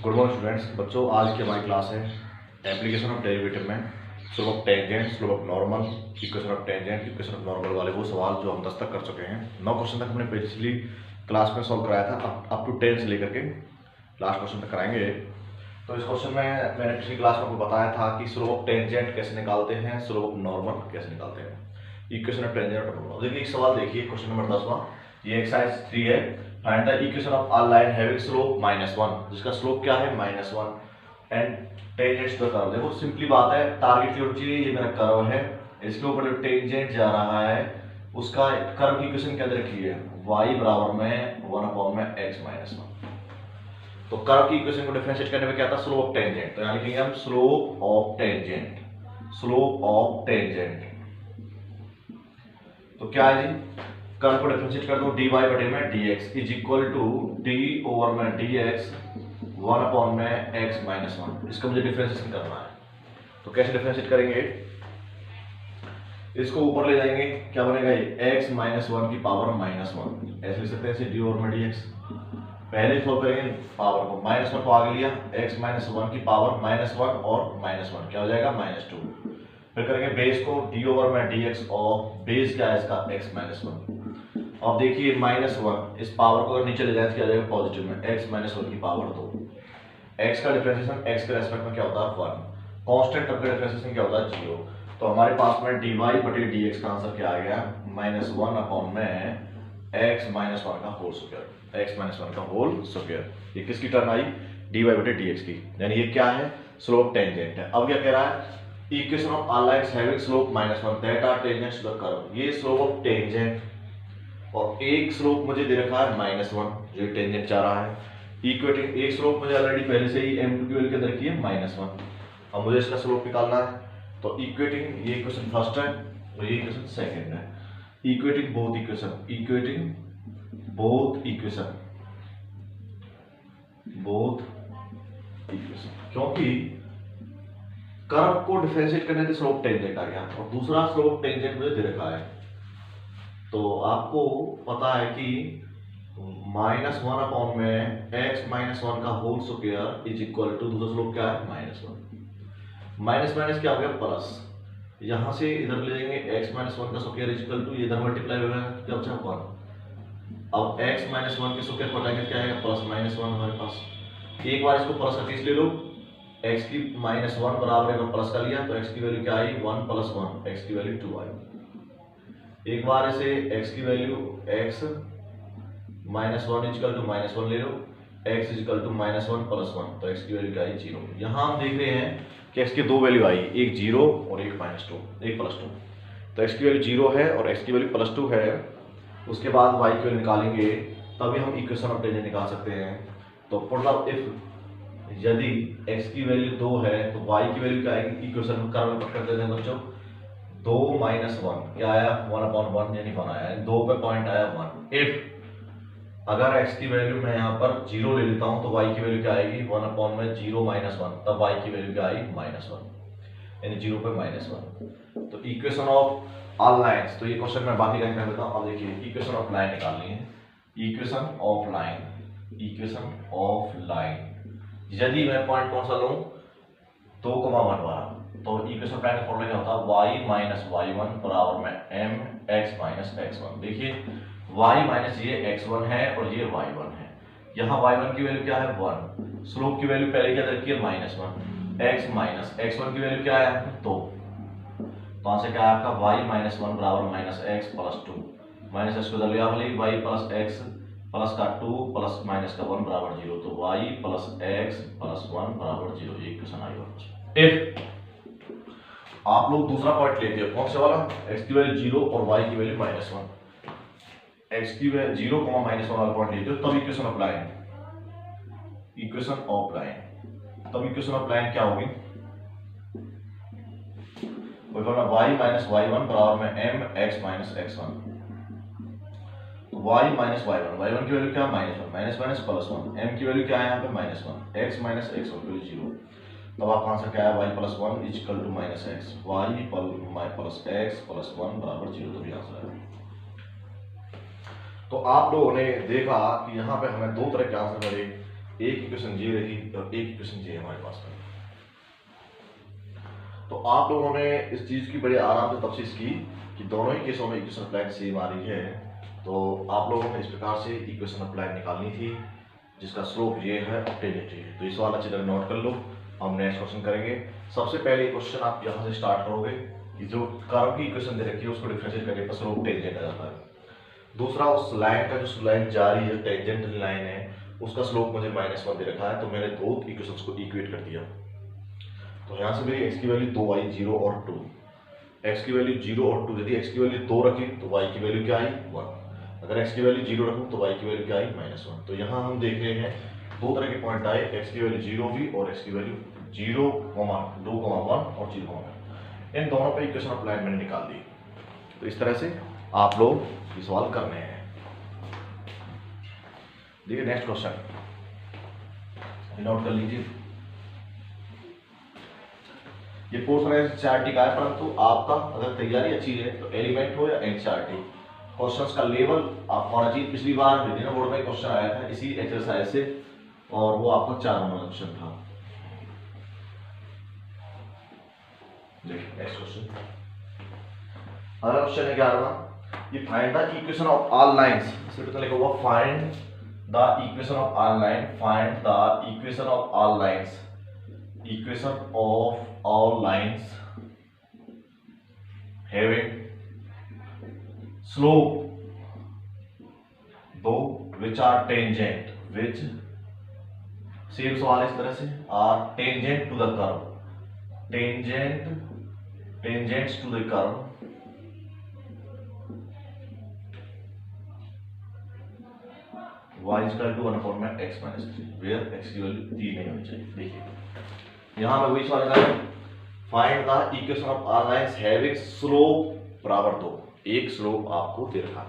Good morning students. बच्चों, आज की हमारी क्लास है एप्लीकेशन ऑफ डेरिवेटिव में slope of tangent, slope of normal, equation of tangent, equation of normal वाले वो सवाल जो हम 10 तक कर चुके हैं। 9 क्वेश्चन तक हमने पिछली क्लास में सॉल्व कराया था। अप टू 10 से लेकर के लास्ट क्वेश्चन तक कराएंगे। तो इस क्वेश्चन में मैंने पिछली क्लास में आपको बताया था कि स्लोप ऑफ टेंजेंट कैसे निकालते हैं, स्लोप ऑफ नॉर्मल कैसे निकालते हैं, इक्वेशन ऑफ टेंजेंट और नॉर्मल। देखिए एक सवाल देखिए, क्वेश्चन नंबर 10वां, ये एक्सरसाइज 3 है। Find the equation of a line having slope -1, जिसका स्लोप क्या है -1 एंड टेंजेंट द कर्व। देखो सिंपली बात है, टारगेट की होनी चाहिए, ये मेरा कर्व है, इसके ऊपर जो टेंजेंट जा रहा है उसका कर्व की इक्वेशन क्या दे रखी है, y बराबर में 1/x -1। तो कर्व की इक्वेशन को डिफरेंशिएट करने में क्या था, स्लोप ऑफ टेंजेंट। तो यहां लिखेंगे हम slope of tangent, slope of tangent. तो क्या है जी, कर्व को डिफरेंशिएट कर दो, dy बटे में dx is equal to d over में dx 1 में x -1। इसका मुझे डिफरेंशिएशन करना है। तो कैसे डिफरेंशिएट करेंगे, इसको ऊपर ले जाएंगे, क्या बनेगा ये x -1 की पावर -1, ऐसे लिख सकते हैं, इसे d ओवर में dx। पहले सॉल्व करेंगे पावर को, -1 को आगे लिया, x -1 की पावर -1 और -1 क्या हो जाएगा -2। फिर करेंगे बेस को, d ओवर में dx और बेस क्या है इसका x -1। अब देखिए -1 इस पावर को अगर नीचे ले जाए तो क्या आ जाएगा पॉजिटिव में, x -1 की पावर 2। x का डिफरेंशिएशन x के रेस्पेक्ट में क्या होता है 1, कांस्टेंट टर्म का डिफरेंशिएशन क्या होता है 0। तो हमारे पास में dy बटे dx का आंसर क्या आ गया, -1 में x -1 का होल स्क्वायर, x -1 का होल स्क्वायर। ये किसकी टर्म आई, dy बटे dx की, यानी ये क्या है, स्लोप टेंजेंट है। अब क्या कह रहा है, equation of all lines having slope -1 that are tangents to the curve. ये स्लोप ऑफ टेंजेंट और एक स्लोप मुझे दे रखा है -1 जो टेंजेंट जा रहा है, इक्वेटिंग एक स्लोप मुझे ऑलरेडी पहले से ही m2 की वैल्यू के अंदर की है -1। अब मुझे इसका स्लोप निकालना है, तो इक्वेटिंग ये इक्वेशन फर्स्ट है और ये इक्वेशन सेकंड है। Equating both equation, equating both equation, both equation, क्योंकि कर्व को डिफरेंशिएट करने से स्लोप टेंजेंट आ गया और दूसरा स्लोप टेंजेंट मुझे दे रखा है। तो आपको पता है कि -1 में x -1 का whole square is equal to दूसरा स्लोप क्या है -1, माइनस माइनस क्या हो गया प्लस, यहां से इधर ले जाएंगे x -1 का स्क्वायर इज इक्वल टू इधर मल्टीप्लाई होगा क्या बचा 1। अब x -1 के स्क्वायर को हटाएंगे क्या आएगा +-1 हमारे पास। एक बार इसको प्लस का 30 ले लो, x की -1 बराबर है, प्लस का लिया तो x की वैल्यू क्या आई 1 + 1, x की वैल्यू 2 आई। एक बार इसे x की वैल्यू x -1 = -1 ले लो, x = -1 + 1, तो x की वैल्यू क्या आई 0। यहाँ हम देख रहे हैं कि x की दो वैल्यू आई, एक 0 और एक -2, एक +2। तो x की वैल्यू 0 है और x की वैल्यू +2 है। उसके बाद y की वैल्यू निकालेंगे, तभी हम इक्वेशन ऑफ टेंजेंट निकाल सकते हैं। तो मतलब इफ यदि x की वैल्यू 2 है तो y की वैल्यू क्या आएगी, इक्वेशन में कर्व में पट कर देते हैं बच्चों, 2 - 1 क्या आया 1/1 यानी 1 आया, 2 पे पॉइंट आया 1। इफ अगर x की वैल्यू मैं यहाँ पर 0 ले लेता हूँ तो y की वैल्यू क्या आएगी 1/0 - 1, तब y की वैल्यू क्या आई -1, यानी 0 पे -1। तो इक्वेशन ऑफ ऑल लाइन्स, तो ये क्वेश्चन मैं बाकी का कर देता हूँ। अब देखिए इक्वेशन ऑफ लाइन निकालनी है, equation of line, equation of line. यदि मैं पॉइंट कौन सा लूँ 2,1 वाला, तो इक्वेशन ऑफ लाइन का फॉर्मूला क्या होता है y - y1 बराबर में mx - x1। देखिए y माइनस ये x1 है और ये y1 है, यहाँ y1 की वैल्यू क्या है 1, स्लोप की वैल्यू पहले क्या रखी है -1, x माइनस x1 की वैल्यू क्या है 2, तो आंसर क्या है आपका y -1 बराबर -x + 2, माइनस x को इधर ले आओ, y + x प्लस का 2 प्लस माइनस का 1 बराबर 0, तो y + x + 1 बराबर 0। ये क्वेश्चन आ गया। इफ आप लोग दूसरा पॉइंट लेते हो, कौन सा वाला, x की वैल्यू 0 और y की वैल्यू -1, x की वैल्यू 0, -1 वाला पॉइंट लेते हो, तब equation of line, equation of line, तब इक्वेशन ऑफ लाइन क्या होगी, y - y1 बराबर में mx - x1। y - y1, y1 की वैल्यू क्या -1, माइनस प्लस 1, m की वैल्यू क्या है यहाँ पे -1, x - x1 की वैल्यू 0। तब आपका आंसर क्या है y + 1 = -x, y + x + 1 बराबर 0, तो भी आंसर है। तो आप लोगों ने देखा कि यहाँ पे हमें दो तरह के आंसर मिले, एक इक्वेशन ये रही और एक इक्वेशन ये हमारे पास में। तो आप लोगों ने इस चीज की बड़े आराम से तफसील की कि दोनों ही केसों में इक्वेशन अप्लाई सेम आ रही है। तो आप लोगों ने इस प्रकार से इक्वेशन अप्लाई निकालनी थी जिसका स्लोप ये है और टेंजेंट ये है। तो इस वाला अच्छी तरह नोट कर लो। हम नेक्स्ट क्वेश्चन करेंगे। सबसे पहले क्वेश्चन आप यहाँ से स्टार्ट करोगे कि जो कर्व की इक्वेशन दे रखी है उसको डिफरेंशिएट करने पर स्लोप टेंजेंट आ जाता है। दूसरा, उस लाइन का जो लाइन जा रही है टेंजेंट लाइन है उसका स्लोप मुझे -1 दे रखा है। तो मैंने दो इक्वेशंस को इक्वेट कर दिया। तो यहाँ से मेरी x की वैल्यू 2 आई 0 और 2, x की वैल्यू 0 और 2। यदि x की वैल्यू 2 रखी तो y की वैल्यू क्या आई 1। अगर x की वैल्यू 0 रखूँ तो y की वैल्यू क्या आई -1। तो यहाँ हम देख रहे हैं दो तरह के पॉइंट आए, x की वैल्यू 0 भी और x की वैल्यू 0, 2, 1 और 0, 1। इन दोनों पे इक्वेशन अप्लाई मैंने निकाल दी। तो इस तरह से आप लोग ये सवाल करने हैं। देखिए नेक्स्ट क्वेश्चन नोट कर लीजिए। ये पोर्शन एनसीईआरटी का है, परंतु आपका अगर तैयारी अच्छी है तो एलिमेंट हो या एनसीईआरटी, क्वेश्चंस का लेवल आपको आना चाहिए। पिछली बार विधिना बोर्ड में क्वेश्चन आया था इसी एक्सरसाइज से और वो आपका 4 नंबर क्वेश्चन था। देखिए नेक्स्ट क्वेश्चन, अगला क्वेश्चन है 11वां। ये find the equation of all lines, इसमें तो लिखा हुआ find the equation of all line, find the equation of all lines, equation of all lines having slope though which are tangent, which same सवाल इस तरह से are tangent to the curve, tangents to the curve y is equal to 1/x minus 3 where x की value 3 नहीं होनी चाहिए। देखिए यहाँ पे वही सवाल है, find the equation of all lines having slope बराबर 2। एक स्लोप आपको दे रखा है।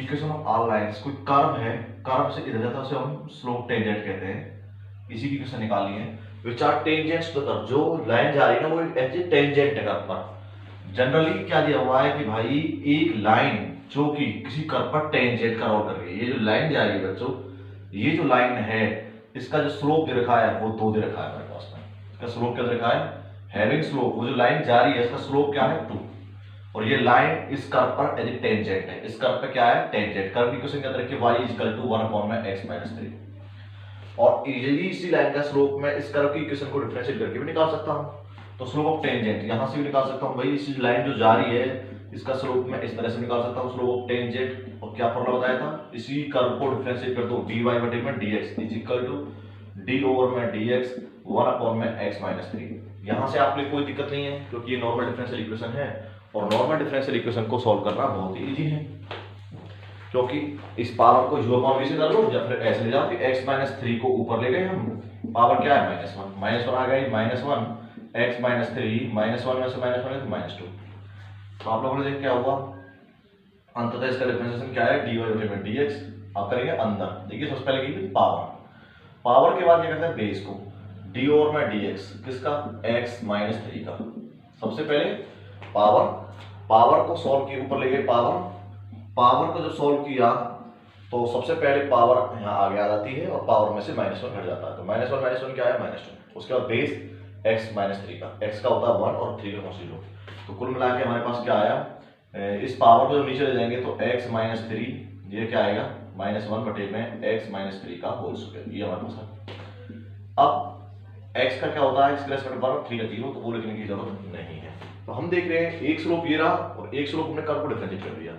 इक्वेशन ऑफ ऑल लाइंस कोई कर्व है, कर्व से इधर जाता है उसे हम स्लोप टेंजेंट कहते हैं। इसी की इक्वेशन निकालनी है। Which are tangents to the curve, जो लाइन जा रही है ना वो एक्चुअली टेंजेंट है कर्व पर। जनरली क्या दिया हुआ है कि भाई एक लाइन जो कि किसी कर्व पर टेंजेंट का रोल कर रही है, ये जो लाइन जा रही है बच्चों, ये जो लाइन है इसका जो स्लोप दे रखा है वो 2 दे रखा है हमारे पास में। इसका स्लोप क्या दे रखा है, हैविंग स्लोप, वो जो लाइन जा रही है इसका स्लोप क्या है 2, और ये लाइन इस कर्व पर एज ए टेंजेंट है। इस कर्व पे क्या है टेंजेंट। कर्व की इक्वेशन क्या दे रखी है y = 1/x - 3। और इजीली इसी लाइन का स्लोप मैं इस कर्व की इक्वेशन को डिफरेंशिएट करके भी निकाल सकता हूं। तो स्लोप ऑफ टेंजेंट यहां से भी निकाल सकता हूं भाई, इसी लाइन जो जा रही है इसका स्लोप मैं इस तरह से निकाल सकता हूं, स्लोप ऑफ टेंजेंट। और क्या फॉर्मूला बताया था, इसी कर्व को डिफरेंशिएट कर दो dy/dx = d/dx 1/x - 3। यहां से आपके कोई दिक्कत नहीं है क्योंकि ये नॉर्मल डिफरेंशियल इक्वेशन है और नॉर्मल डिफरेंशियल इक्वेशन को सॉल्व करना बहुत ही इजी है, क्योंकि इस पावर को u/v से कर लो या फिर ऐसे ले जाओ कि x - 3 को ऊपर ले गए हम, पावर क्या है -1 आ गई, -1 x - 3 -1 में से -1 है तो -2। तो आप लोगों ने देख क्या हुआ, अंततः इसका डिफरेंशिएशन क्या है dy/dx। आप करेंगे अंदर, देखिए सबसे पहले की पावर के बाद क्या करते हैं बेस को d/dx किसका x - 3 का। सबसे पहले पावर को सॉल्व किए, ऊपर ले गए पावर को जब सॉल्व किया तो सबसे पहले पावर यहाँ आगे आ जाती है और पावर में से -1 घट जाता है। तो -1 क्या है -2। उसके बाद बेस x - 3 का, x का होता है 1 और 3 का 0। तो कुल मिला के हमारे पास क्या आया, इस पावर को जब नीचे ले जाएंगे तो x - 3 ये क्या आएगा -1/x - 3 का होल स्क्वायर, ये हमारे पास है। अब x का क्या होता है, x के रेस्पेक्ट 1 और 3 का 0, तो वो लिखने की जरूरत नहीं है। तो हम देख रहे हैं एक स्लोप ये रहा और एक स्लोप हमने कर्व को डिफरेंशिएट कर दिया।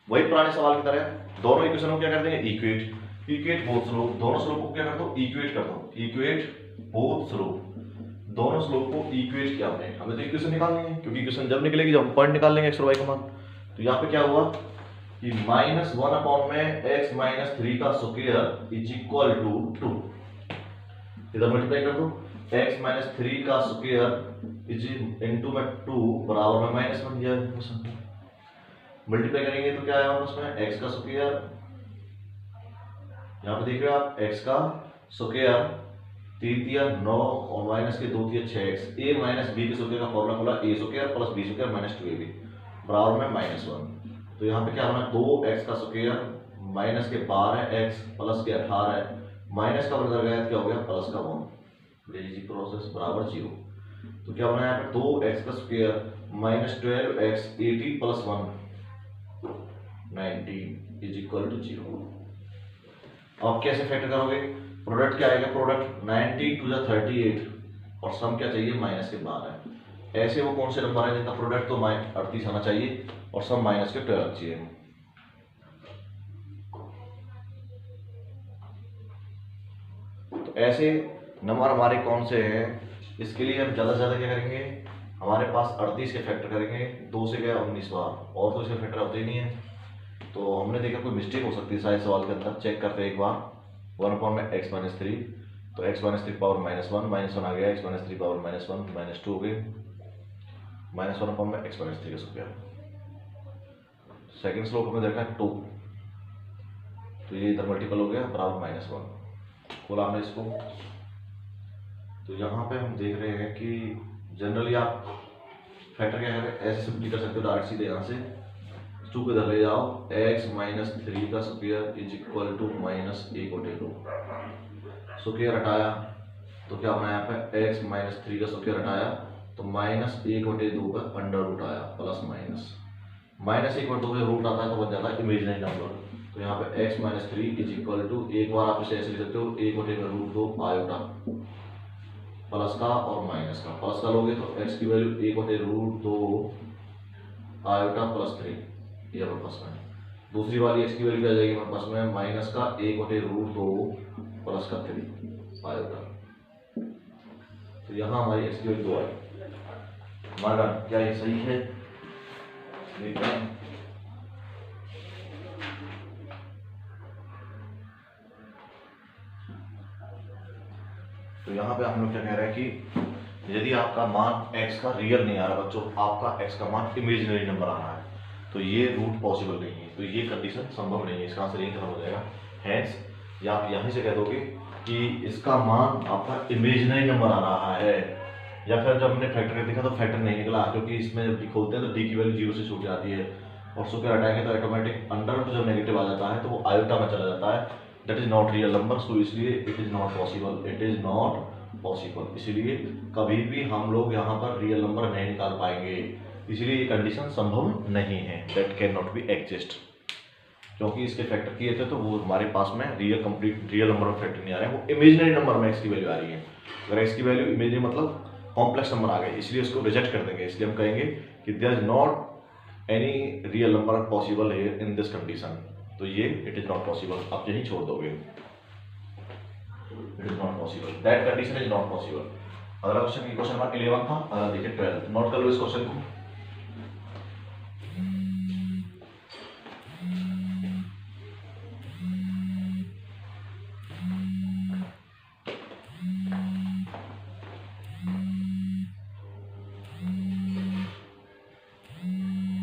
वही पुराने सवाल की तरह दोनों इक्वेशन को क्या कर देंगे इक्वेट बोथ स्लोप, दोनों स्लोप को क्या कर दो इक्वेट कर दो, इक्वेट बोथ स्लोप, दोनों स्लोप को इक्वेट किया हमने। हमें तो इक्वेशन निकालनी है क्योंकि इक्वेशन जब निकलेगी जब हम पॉइंट निकाल लेंगे x और y का मान। तो यहाँ पे क्या हुआ कि -1/x - 3 का स्क्वायर = 2, इधर मल्टीप्लाई कर दो, x - 3 का स्क्वायर इनटू में 2 बराबर में -1 दिया है। मल्टीप्लाई करेंगे तो क्या आएगा उसमें x का स्क्वायर, यहाँ पे देख रहे हो आप x का स्क्वायर 3 तिया 9 और माइनस के 2 तिया 6x, a - b के स्क्वायर का फॉर्मूला खोला a square + b square - 2ab बराबर में -1। तो यहाँ पे क्या होना 2x का स्क्वायर माइनस के 12x प्लस के 18 माइनस का अंदर गया क्या हो गया प्लस का 1, इजी प्रोसेस बराबर 0। तो क्या बना यहाँ पे 2x का square minus 12x 80 plus 1 19 is equal to 0। अब कैसे फैक्टर करोगे? प्रोडक्ट क्या आएगा? प्रोडक्ट 90 टू द 38 और सम क्या चाहिए? माइनस के 12। ऐसे वो कौन से नंबर है जिनका प्रोडक्ट तो 38 आना चाहिए और सम माइनस के 12 चाहिए। तो ऐसे नंबर हमारे कौन से हैं? इसके लिए हम ज़्यादा से ज़्यादा क्या करेंगे? हमारे पास 38 के फैक्टर करेंगे, 2 से गया 19 बार, और तो इसके फैक्टर होते ही नहीं है। तो हमने देखा कोई मिस्टेक हो सकती है शायद सवाल के अंदर, चेक करते हैं एक बार। 1 में x माइनस 3, तो x माइनस 3 पावर -1 आ गया, x माइनस 3 पावर -1 -2 हो गए, -1 में x माइनस 3 का स्क्वायर। सेकेंड स्लोप हमने देखा 2, तो ये इधर मल्टीपल हो गया बराबर -1। खोला हमने इसको, तो यहाँ पे हम देख रहे हैं कि जनरली आप फैक्टर क्या करें, ऐसे सिंपली कर सकते हो डायरेक्ट सीधे यहाँ से 2 के इधर ले जाओ, x माइनस 3 का square is equal to -1/2। Square हटाया तो क्या बना यहाँ पे? x माइनस 3 का स्क्वायर हटाया तो -1/2 का अंडर रूट आया प्लस माइनस -1/2 का रूट आता है तो बन जाता है इमेजिनरी नंबर। तो यहाँ पे x minus 3 is equal to, एक बार आप इसे ऐसे लिख सकते हो 1/√2 आयोटा प्लस का और माइनस का, प्लस का लोगे तो x की वैल्यू 1/√2 आयोटा प्लस 3, ये हमारे पास में। दूसरी वाली x की वैल्यू आ जाएगी हमारे पास में माइनस का 1/√2 प्लस का 3 आयोटा। तो यहाँ हमारी x की वैल्यू 2 आई। हमारा क्या ये सही है? तो यहाँ पे हम लोग क्या कह रहे हैं कि यदि आपका मान x का रियल नहीं आ रहा बच्चों, आपका x का मान इमेजिनरी नंबर आ रहा है, तो ये रूट पॉसिबल नहीं है, तो ये कंडीशन संभव नहीं है। इसका आंसर यही खत्म हो जाएगा। हैंस या आप यहीं से कह दोगे कि इसका मान आपका इमेजिनरी नंबर आ रहा है, या फिर जब हमने फैक्टर कर देखा तो फैक्टर नहीं निकला, क्योंकि इसमें जब खोलते हैं तो डी की वैल्यू 0 से छूट जाती है और स्क्वायर हटाएंगे तो ऑटोमेटिक अंडर रूट जब नेगेटिव आ जाता है तो वो आयोटा में चला जाता है। That is not real number, so इसलिए it is not possible, it is not possible. इसलिए कभी भी हम लोग यहाँ पर रियल नंबर नहीं निकाल पाएंगे, इसलिए ये कंडीशन संभव नहीं है, that can not be exist. क्योंकि इसके फैक्टर किए थे तो वो हमारे पास में रियल नंबर में फैक्टर नहीं आ रहे हैं, वो इमेजिनरी नंबर में एक्स की वैल्यू आ रही है। अगर एक्स की वैल्यू इमेजिनरी मतलब कॉम्प्लेक्स नंबर आ गए, इसलिए उसको रिजेक्ट कर देंगे। इसलिए हम कहेंगे कि there is not any real number possible है इन दिस कंडीशन, तो ये इट इज नॉट पॉसिबल, आप यही छोड़ दोगे, it is not possible, that condition is not possible. अगला क्वेश्चन नंबर 11 था, देखिए 12, नोट कर लो इस क्वेश्चन को।